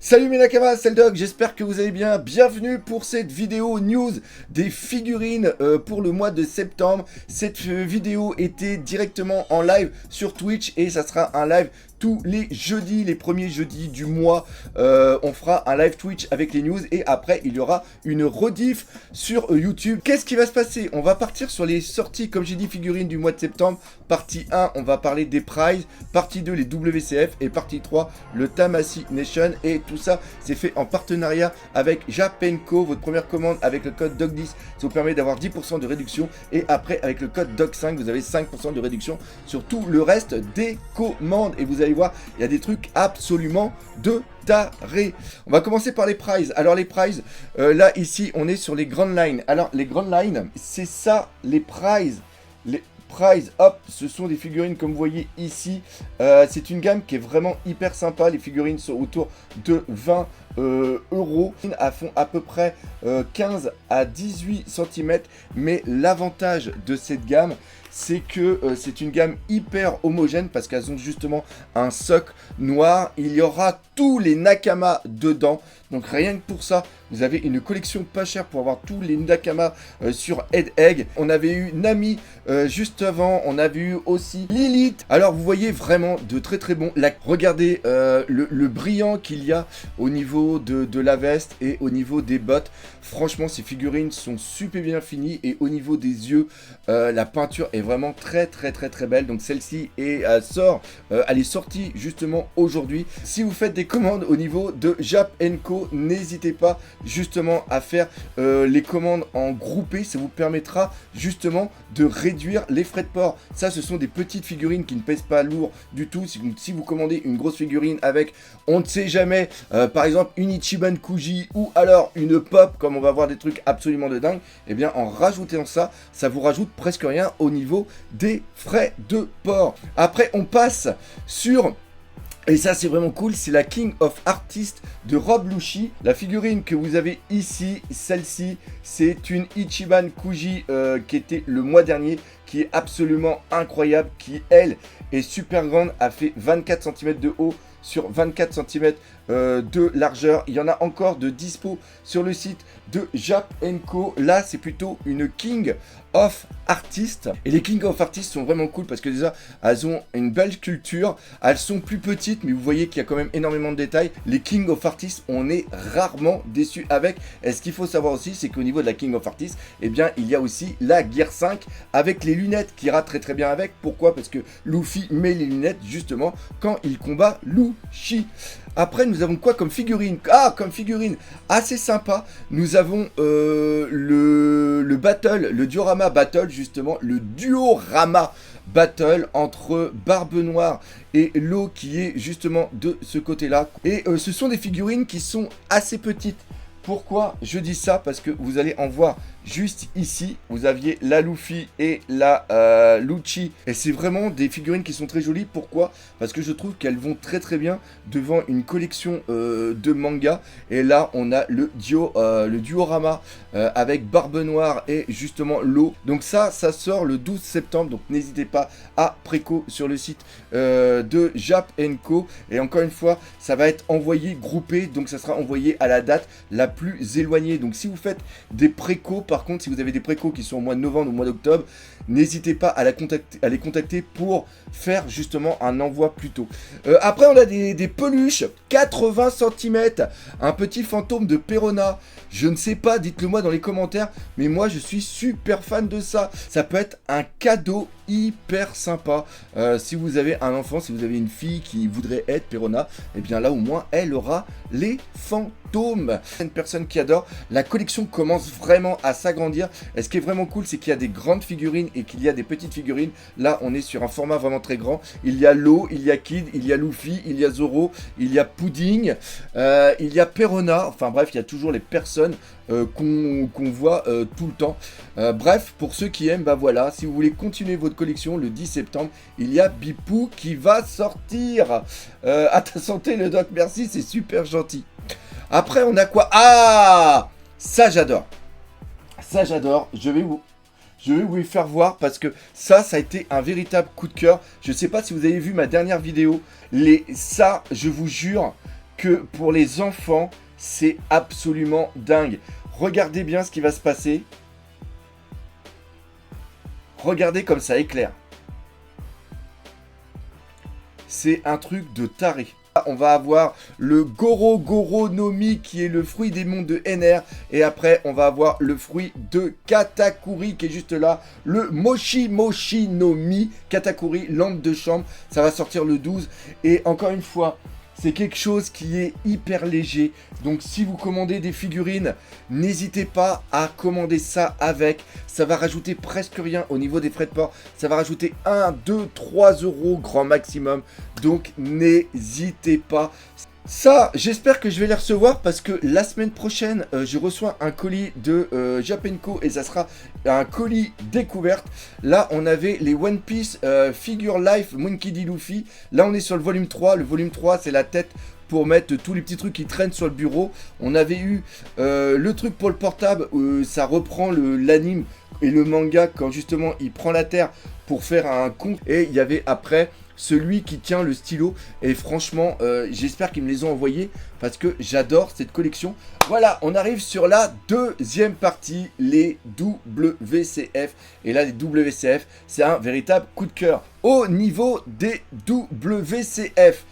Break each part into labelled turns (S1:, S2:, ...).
S1: Salut mes Nakamas, c'est le Dog, j'espère que vous allez bien. Bienvenue pour cette vidéo news des figurines pour le mois de septembre. Cette vidéo était directement en live sur Twitch et ça sera un live tous les jeudis, les premiers jeudis du mois. On fera un live Twitch avec les news et après il y aura une rediff sur YouTube. Qu'est-ce qui va se passer? On va partir sur les sorties, comme j'ai dit, figurines du mois de septembre. Partie 1, on va parler des prizes. Partie 2, les WCF. Et partie 3, le Tamashii Nation. Et tout ça, c'est fait en partenariat avec Japenko. Votre première commande avec le code DOG10, ça vous permet d'avoir 10% de réduction. Et après, avec le code DOG5, vous avez 5% de réduction sur tout le reste des commandes. Et vous allez voir, il y a des trucs absolument de taré. On va commencer par les prizes. Alors les prizes, là ici on est sur les Grand Line. Alors les Grand Line, c'est ça les prizes. Les prizes, hop, ce sont des figurines comme vous voyez ici. C'est une gamme qui est vraiment hyper sympa. Les figurines sont autour de 20 euros. Elles font à peu près 15 à 18 cm. Mais l'avantage de cette gamme, c'est que c'est une gamme hyper homogène parce qu'elles ont justement un socle noir. Il y aura tous les Nakama dedans. Donc rien que pour ça, vous avez une collection pas chère pour avoir tous les Nakama sur Head Egg. On avait eu Nami juste avant. On avait eu aussi Lilith. Alors vous voyez vraiment de très très bons. Regardez le brillant qu'il y a au niveau de la veste et au niveau des bottes. Franchement, ces figurines sont super bien finies. Et au niveau des yeux, la peinture est vraiment très belle. Donc celle-ci sort, elle est sortie justement aujourd'hui. Si vous faites des commandes au niveau de Japenko, n'hésitez pas justement à faire les commandes en groupé. Ça vous permettra justement de réduire les frais de port. Ça, ce sont des petites figurines qui ne pèsent pas lourd du tout. Si vous commandez une grosse figurine avec, on ne sait jamais, par exemple une Ichiban Kuji ou alors une pop, comme on va voir des trucs absolument de dingue, et bien en rajoutant ça, ça vous rajoute presque rien au niveau des frais de port. Après, on passe sur... Et ça c'est vraiment cool, c'est la King of Artists de Rob Lucci. La figurine que vous avez ici, celle-ci, c'est une Ichiban Kuji qui était le mois dernier, qui est absolument incroyable, qui elle est super grande, a fait 24 cm de haut sur 24 cm de largeur. Il y en a encore de dispo sur le site de Japenko. Là c'est plutôt une King of Artists. Et les King of Artists sont vraiment cool parce que déjà elles ont une belle culture. Elles sont plus petites mais vous voyez qu'il y a quand même énormément de détails. Les King of Artists, on est rarement déçu avec. Et ce qu'il faut savoir aussi, c'est qu'au niveau de la King of Artists, eh bien il y a aussi la Gear 5 avec les lunettes qui ira très bien avec. Pourquoi? Parce que Luffy met les lunettes justement quand il combat Lucci. Après, nous avons quoi comme figurine? Ah, comme figurine assez sympa, nous avons le battle, le diorama battle, justement, le diorama battle entre Barbe Noire et Law qui est justement de ce côté-là. Et ce sont des figurines qui sont assez petites. Pourquoi je dis ça? Parce que vous allez en voir juste ici. Vous aviez la Luffy et la Lucci. Et c'est vraiment des figurines qui sont très jolies. Pourquoi? Parce que je trouve qu'elles vont très bien devant une collection de manga. Et là, on a le diorama avec Barbe Noire et justement Law. Donc ça sort le 12 septembre. Donc n'hésitez pas à préco sur le site de Japenko. Et encore une fois, ça va être envoyé groupé. Donc ça sera envoyé à la date la plus éloignée. Donc si vous faites des précos, par contre, si vous avez des précos qui sont au mois de novembre ou au mois d'octobre, n'hésitez pas à les contacter pour faire justement un envoi plus tôt. Après, on a des peluches, 80 cm, un petit fantôme de Perona. Je ne sais pas, dites-le moi dans les commentaires, mais moi je suis super fan de ça. Ça peut être un cadeau hyper sympa. Si vous avez un enfant, si vous avez une fille qui voudrait être Perona, et bien là au moins elle aura les fantômes. Une personne qui adore, la collection commence vraiment à s'agrandir. Et ce qui est vraiment cool, c'est qu'il y a des grandes figurines et qu'il y a des petites figurines. Là on est sur un format vraiment très grand. Il y a Law, il y a Kid, il y a Luffy, il y a Zoro, il y a Pudding, il y a Perona. Enfin bref, il y a toujours les personnes qu'on voit tout le temps. Bref, pour ceux qui aiment, bah voilà, si vous voulez continuer votre collection, le 10 septembre, il y a Bipou qui va sortir. À ta santé le doc, merci, c'est super gentil. Après, on a quoi? Ah, ça j'adore. Ça j'adore, je vais vous les faire voir parce que ça a été un véritable coup de cœur. Je sais pas si vous avez vu ma dernière vidéo. Ça, je vous jure que pour les enfants, c'est absolument dingue. Regardez bien ce qui va se passer. Regardez comme ça éclaire. C'est un truc de taré. On va avoir le Goro Goro no Mi qui est le fruit des mondes de NR. Et après, on va avoir le fruit de Katakuri qui est juste là. Le Moshi Moshi no Mi. Katakuri, lampe de chambre. Ça va sortir le 12. Et encore une fois, c'est quelque chose qui est hyper léger. Donc si vous commandez des figurines, n'hésitez pas à commander ça avec. Ça va rajouter presque rien au niveau des frais de port. Ça va rajouter 1, 2, 3 euros grand maximum. Donc n'hésitez pas. Ça, j'espère que je vais les recevoir parce que la semaine prochaine, je reçois un colis de Japenco et ça sera un colis découverte. Là, on avait les One Piece Figure Life Monkey D. Luffy. Là, on est sur le volume 3. Le volume 3, c'est la tête pour mettre tous les petits trucs qui traînent sur le bureau. On avait eu le truc pour le portable, ça reprend l'anime et le manga quand justement il prend la terre pour faire un compte. Et il y avait après celui qui tient le stylo. Et franchement, j'espère qu'ils me les ont envoyés parce que j'adore cette collection. Voilà, on arrive sur la deuxième partie, les WCF. Et là, les WCF, c'est un véritable coup de cœur. Au niveau des WCF,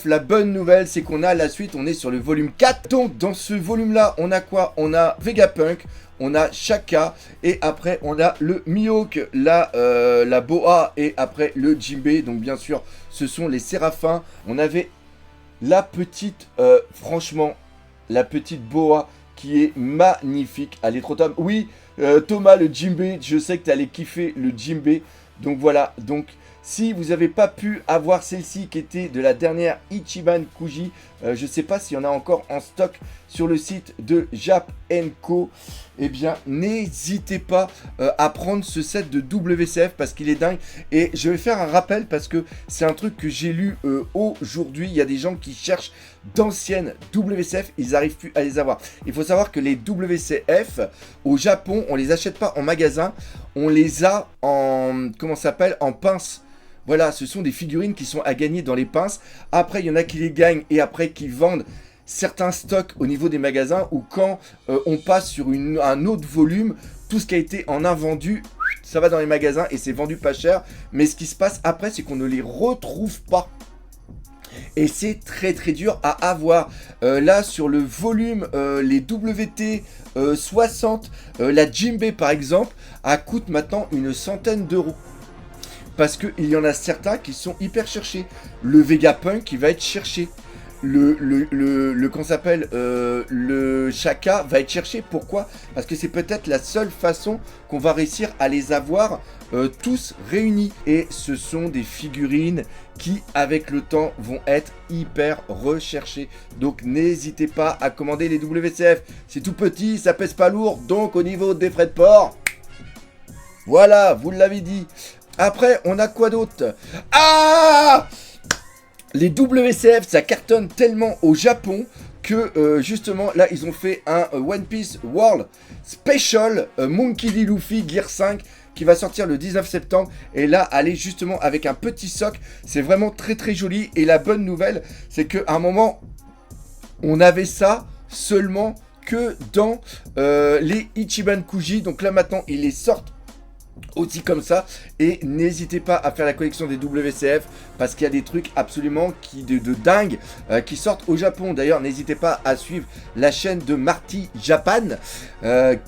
S1: la bonne nouvelle, c'est qu'on a la suite, on est sur le volume 4. Donc, dans ce volume-là, on a quoi? On a Vegapunk, on a Shaka, et après, on a le Mihawk, la Boa, et après, le Jinbei. Donc, bien sûr, ce sont les Séraphins. On avait la petite, franchement, la petite Boa qui est magnifique. Elle est trop top. Oui, Thomas, le Jinbei, je sais que tu allais kiffer le Jinbei. Donc, voilà, donc... Si vous n'avez pas pu avoir celle-ci qui était de la dernière Ichiban Kuji, je ne sais pas s'il y en a encore en stock sur le site de Jap & Co. Eh bien, n'hésitez pas à prendre ce set de WCF parce qu'il est dingue. Et je vais faire un rappel parce que c'est un truc que j'ai lu aujourd'hui. Il y a des gens qui cherchent d'anciennes WCF, ils n'arrivent plus à les avoir. Il faut savoir que les WCF, au Japon, on ne les achète pas en magasin. On les a en, comment ça s'appelle, en pince. Voilà, ce sont des figurines qui sont à gagner dans les pinces. Après, il y en a qui les gagnent et après qui vendent certains stocks au niveau des magasins. Ou quand on passe sur un autre volume, tout ce qui a été en invendu, ça va dans les magasins et c'est vendu pas cher. Mais ce qui se passe après, c'est qu'on ne les retrouve pas. Et c'est très très dur à avoir. Là, sur le volume, les WT 60, la Jinbei par exemple, elle coûte maintenant une centaine d'euros. Parce qu'il y en a certains qui sont hyper cherchés. Le Vegapunk qui va être cherché. Qu'on s'appelle le Shaka va être cherché. Pourquoi? Parce que c'est peut-être la seule façon qu'on va réussir à les avoir tous réunis. Et ce sont des figurines qui, avec le temps, vont être hyper recherchées. Donc, n'hésitez pas à commander les WCF. C'est tout petit, ça pèse pas lourd. Donc, au niveau des frais de port, voilà, vous l'avez dit. Après, on a quoi d'autre? Ah! Les WCF, ça cartonne tellement au Japon que justement, là, ils ont fait un One Piece World Special Monkey D. Luffy Gear 5 qui va sortir le 19 septembre. Et là, elle est justement avec un petit soc. C'est vraiment très très joli. Et la bonne nouvelle, c'est qu'à un moment, on avait ça seulement que dans les Ichiban Kuji. Donc là, maintenant, ils les sortent aussi comme ça, et n'hésitez pas à faire la collection des WCF parce qu'il y a des trucs absolument de dingue qui sortent au Japon. D'ailleurs, n'hésitez pas à suivre la chaîne de Marty Japan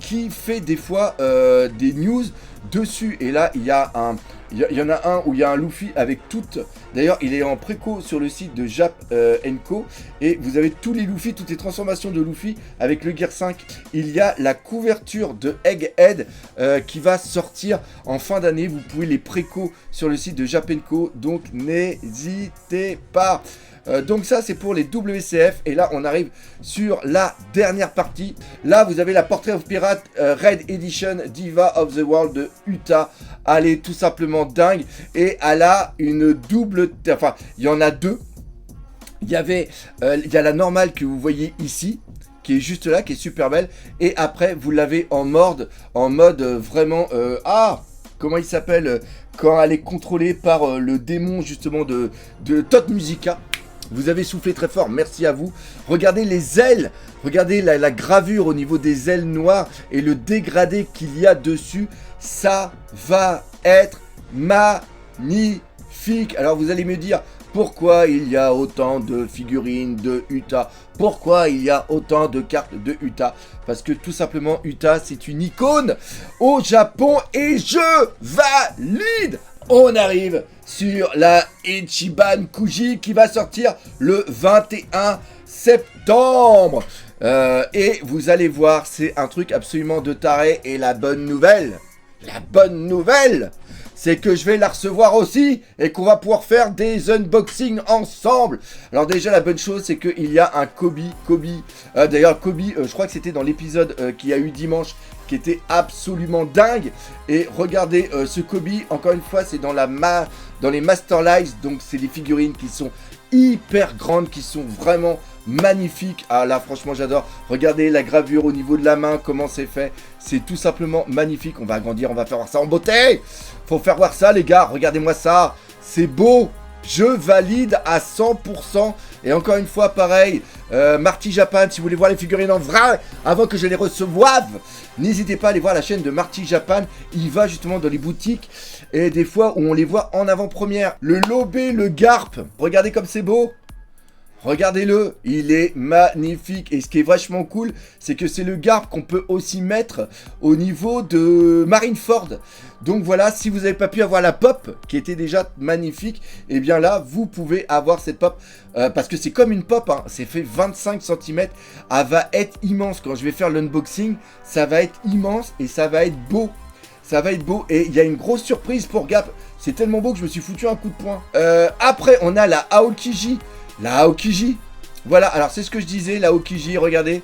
S1: qui fait des fois des news dessus. Et là, il y en a un où il y a un Luffy avec toutes. D'ailleurs, il est en préco sur le site de Jap & Co. Et vous avez tous les Luffy, toutes les transformations de Luffy avec le Gear 5. Il y a la couverture de Egghead qui va sortir en fin d'année. Vous pouvez les préco sur le site de Jap & Co. Donc, n'hésitez pas. Donc ça c'est pour les WCF. Et là on arrive sur la dernière partie. Là vous avez la Portrait of Pirate Red Edition Diva of the World de Uta. Elle est tout simplement dingue. Et elle a une double... Enfin il y en a deux. Il y a la normale que vous voyez ici, qui est juste là, qui est super belle. Et après vous l'avez en mode vraiment... comment il s'appelle quand elle est contrôlée par le démon justement de Tot Musica. Vous avez soufflé très fort, merci à vous. Regardez les ailes, regardez la gravure au niveau des ailes noires et le dégradé qu'il y a dessus. Ça va être magnifique. Alors vous allez me dire, pourquoi il y a autant de figurines de Utah? Pourquoi il y a autant de cartes de Utah? Parce que tout simplement, Utah, c'est une icône au Japon et je valide. On arrive sur la Ichiban Kuji qui va sortir le 21 septembre. Et vous allez voir, c'est un truc absolument de taré. Et la bonne nouvelle, c'est que je vais la recevoir aussi et qu'on va pouvoir faire des unboxings ensemble. Alors déjà, la bonne chose, c'est qu'il y a un Kobe. D'ailleurs, Kobe, je crois que c'était dans l'épisode qu'il y a eu dimanche, qui était absolument dingue. Et regardez ce Kobe, encore une fois, c'est dans les Master Lives. Donc, c'est des figurines qui sont hyper grandes, qui sont vraiment magnifiques. Ah là, franchement, j'adore. Regardez la gravure au niveau de la main, comment c'est fait. C'est tout simplement magnifique. On va agrandir, on va faire voir ça en beauté. Faut faire voir ça, les gars. Regardez-moi ça. C'est beau. Je valide à 100%. Et encore une fois, pareil, Marty Japan, si vous voulez voir les figurines en vrai, avant que je les reçoive, n'hésitez pas à aller voir la chaîne de Marty Japan. Il va justement dans les boutiques et des fois où on les voit en avant-première. Le lobé, le garp, regardez comme c'est beau. Regardez-le, il est magnifique. Et ce qui est vachement cool, c'est que c'est le garp qu'on peut aussi mettre au niveau de Marineford. Donc voilà, si vous n'avez pas pu avoir la pop, qui était déjà magnifique, et bien là, vous pouvez avoir cette pop. Parce que c'est comme une pop, hein, c'est fait 25 cm. Elle va être immense. Quand je vais faire l'unboxing, ça va être immense et ça va être beau. Ça va être beau. Et il y a une grosse surprise pour Gap. C'est tellement beau que je me suis foutu un coup de poing. Après, on a la Aokiji. La Aokiji, voilà, alors c'est ce que je disais, la Aokiji, regardez,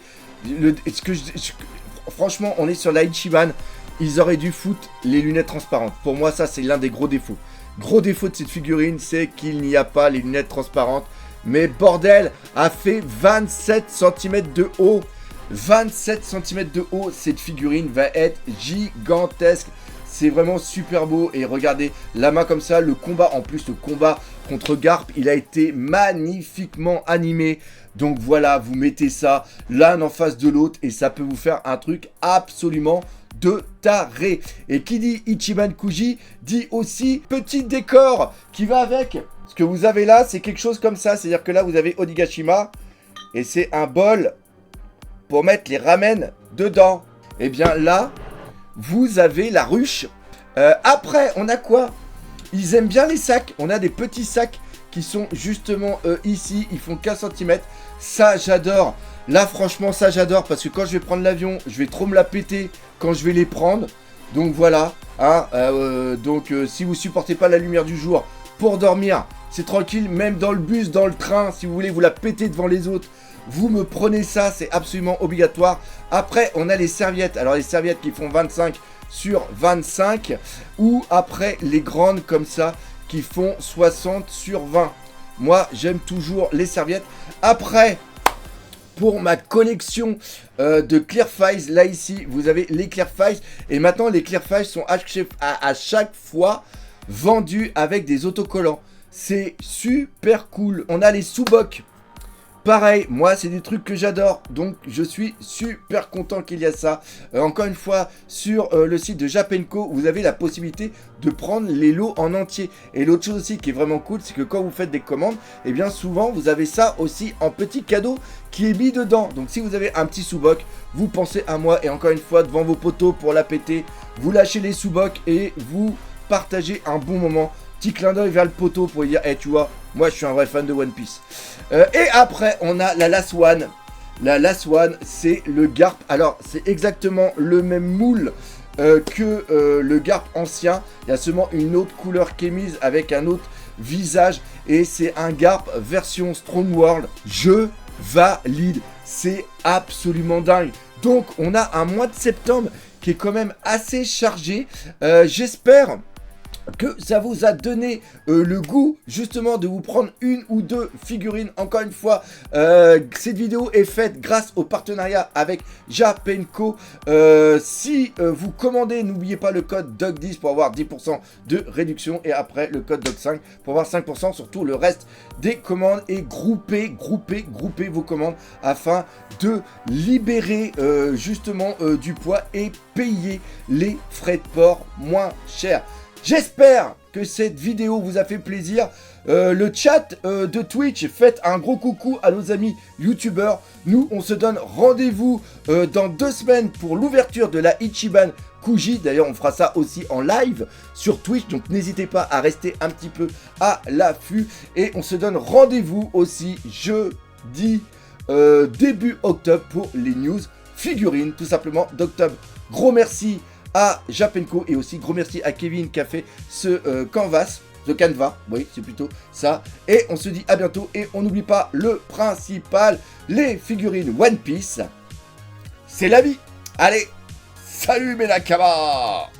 S1: franchement, on est sur la Ichiban, ils auraient dû foutre les lunettes transparentes. Pour moi, ça, c'est l'un des gros défauts. Gros défaut de cette figurine, c'est qu'il n'y a pas les lunettes transparentes. Mais bordel, a fait 27 cm de haut. 27 cm de haut, cette figurine va être gigantesque. C'est vraiment super beau et regardez la main comme ça, le combat, en plus le combat contre Garp, il a été magnifiquement animé. Donc voilà, vous mettez ça l'un en face de l'autre et ça peut vous faire un truc absolument de taré. Et qui dit Ichiban Kuji dit aussi petit décor qui va avec. Ce que vous avez là, c'est quelque chose comme ça, c'est-à-dire que là vous avez Onigashima et c'est un bol pour mettre les ramen dedans. Et bien là, vous avez la ruche. Après, on a quoi? Ils aiment bien les sacs. On a des petits sacs qui sont justement ici. Ils font 15 cm. Ça, j'adore. Là, franchement, ça, j'adore. Parce que quand je vais prendre l'avion, je vais trop me la péter quand je vais les prendre. Donc, voilà. Hein, si vous supportez pas la lumière du jour pour dormir, c'est tranquille. Même dans le bus, dans le train, si vous voulez vous la péter devant les autres, vous me prenez ça, c'est absolument obligatoire. Après, on a les serviettes. Alors, les serviettes qui font 25 sur 25. Ou après, les grandes comme ça, qui font 60 sur 20. Moi, j'aime toujours les serviettes. Après, pour ma collection de Clear Files, là, ici, vous avez les Clear Files. Et maintenant, les Clear Files sont à chaque fois vendus avec des autocollants. C'est super cool. On a les sous-bocs. Pareil, moi, c'est des trucs que j'adore, donc je suis super content qu'il y a ça. Encore une fois, sur le site de Japenko, vous avez la possibilité de prendre les lots en entier. Et l'autre chose aussi qui est vraiment cool, c'est que quand vous faites des commandes, eh bien souvent, vous avez ça aussi en petit cadeau qui est mis dedans. Donc si vous avez un petit sous-boc, vous pensez à moi. Et encore une fois, devant vos poteaux pour la péter, vous lâchez les sous-bocs et vous partagez un bon moment. Petit clin d'œil vers le poteau pour dire, hey, tu vois, moi je suis un vrai fan de One Piece. Et après, on a la Last One. La Last One, c'est le Garp. Alors, c'est exactement le même moule que le Garp ancien. Il y a seulement une autre couleur qui est mise avec un autre visage. Et c'est un Garp version Strong World. Je valide. C'est absolument dingue. Donc, on a un mois de septembre qui est quand même assez chargé. J'espère que ça vous a donné le goût justement de vous prendre une ou deux figurines. Encore une fois, cette vidéo est faite grâce au partenariat avec Japenko. Si vous commandez, n'oubliez pas le code DOG10 pour avoir 10% de réduction et après le code DOG5 pour avoir 5% sur tout le reste des commandes, et groupez vos commandes afin de libérer justement du poids et payer les frais de port moins chers. J'espère que cette vidéo vous a fait plaisir. Le chat de Twitch, faites un gros coucou à nos amis youtubeurs. Nous, on se donne rendez-vous dans 2 semaines pour l'ouverture de la Ichiban Kuji. D'ailleurs, on fera ça aussi en live sur Twitch. Donc, n'hésitez pas à rester un petit peu à l'affût. Et on se donne rendez-vous aussi jeudi début octobre pour les news figurines, tout simplement d'octobre. Gros merci à Japenko et aussi gros merci à Kevin qui a fait ce canevas, oui c'est plutôt ça, et on se dit à bientôt, et on n'oublie pas le principal, les figurines One Piece, c'est la vie. Allez, salut mes nakamas.